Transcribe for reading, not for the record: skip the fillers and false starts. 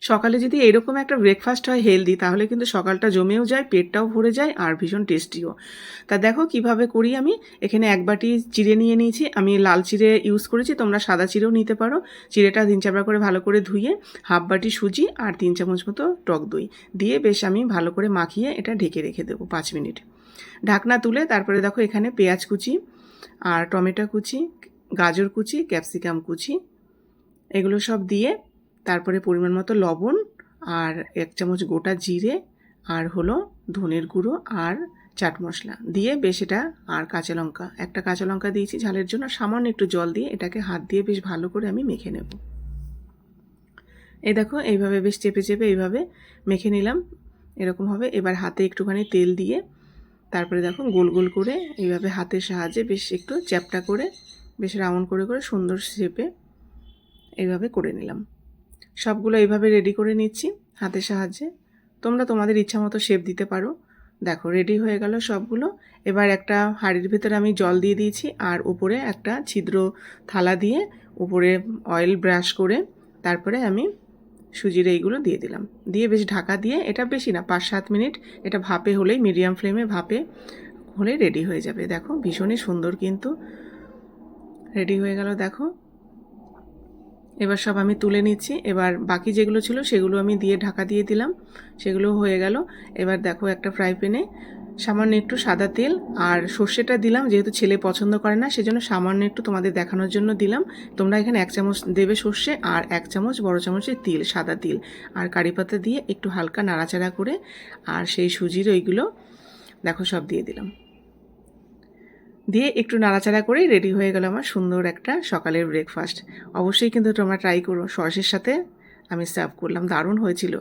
সকালে যদি এরকম একটা ব্রেকফাস্ট হয় হেলদি, তাহলে কিন্তু সকালটা জমেও যায়, পেটটাও ভরে যায় আর ভীষণ টেস্টিও। তা দেখো কিভাবে করি আমি। এখানে 1 বাটি চিড়ে নিয়ে নিয়েছি, আমি লাল চিড়ে ইউজ করেছি, তোমরা সাদা চিড়েও নিতে পারো। চিড়েটা 3-4 বার করে ভালো করে ধুয়ে 1/2 বাটি সুজি আর 3 চামচ মতো টক দই দিয়ে বেশ আমি ভালো করে মাখিয়ে এটা ঢেকে রেখে দেবো 5 মিনিট। ঢাকনা তুলে তারপরে দেখো এখানে পেঁয়াজ কুচি আর টমেটো কুচি, গাজর কুচি, ক্যাপসিকাম কুচি, এগুলো সব দিয়ে তারপরে পরিমাণ মতো লবণ আর 1 চামচ গোটা জিরে আর হলো ধনের গুঁড়ো আর চাট মশলা দিয়ে বেশ এটা, আর কাঁচা লঙ্কা, একটা কাঁচা লঙ্কা দিয়েছি ঝালের জন্য, সামান্য একটু জল দিয়ে এটাকে হাত দিয়ে বেশ ভালো করে আমি মেখে নেব। এই দেখো এইভাবে বেশ চেপে চেপে এইভাবে মেখে নিলাম, এরকম হবে। এবার হাতে একটুখানি তেল দিয়ে তারপরে দেখো গোল গোল করে এইভাবে হাতের সাহায্যে বেশ একটু চ্যাপটা করে বেশ রাউন্ড করে করে সুন্দর শেপে এইভাবে করে নিলাম। সবগুলো এইভাবে রেডি করে নিচ্ছি হাতের সাহায্যে, তোমরা তোমাদের ইচ্ছা মতো শেপ দিতে পারো। দেখো রেডি হয়ে গেল সবগুলো। এবার একটা হাঁড়ির ভেতরে আমি জল দিয়ে দিয়েছি আর উপরে একটা ছিদ্র থালা দিয়ে উপরে অয়েল ব্রাশ করে তারপরে আমি সুজির এইগুলো দিয়ে দিলাম, দিয়ে বেশ ঢাকা দিয়ে এটা বেশি না 5-7 মিনিট এটা ভাপে হলেই, মিডিয়াম ফ্লেমে ভাপে হলে রেডি হয়ে যাবে। দেখো ভীষণই সুন্দর কিন্তু রেডি হয়ে গেল দেখো। এবার সব আমি তুলে নিচ্ছি, এবার বাকি যেগুলো ছিল সেগুলো আমি দিয়ে ঢাকা দিয়ে দিলাম, সেগুলো হয়ে গেল। এবার দেখো একটা ফ্রাই প্যানে সামান্য একটু সাদা তেল আর সর্ষেটা দিলাম, যেহেতু ছেলে পছন্দ করে না সেজন্য সামান্য একটু তোমাদের দেখানোর জন্য দিলাম। তোমরা এখানে 1 চামচ দেবে সর্ষে আর 1 চামচ বড় চামচের তিল, সাদা তিল আর কারি পাতা দিয়ে একটু হালকা নাড়াচাড়া করে আর সেই সুজির ওইগুলো দেখো সব দিয়ে দিলাম, দিয়ে একটু নাড়াচাড়া করেই রেডি হয়ে গেল আমার সুন্দর একটা সকালের ব্রেকফাস্ট। অবশ্যই কিন্তু তোমরা ট্রাই করো। সসের সাথে আমি সার্ভ করলাম, দারুণ হয়েছিল।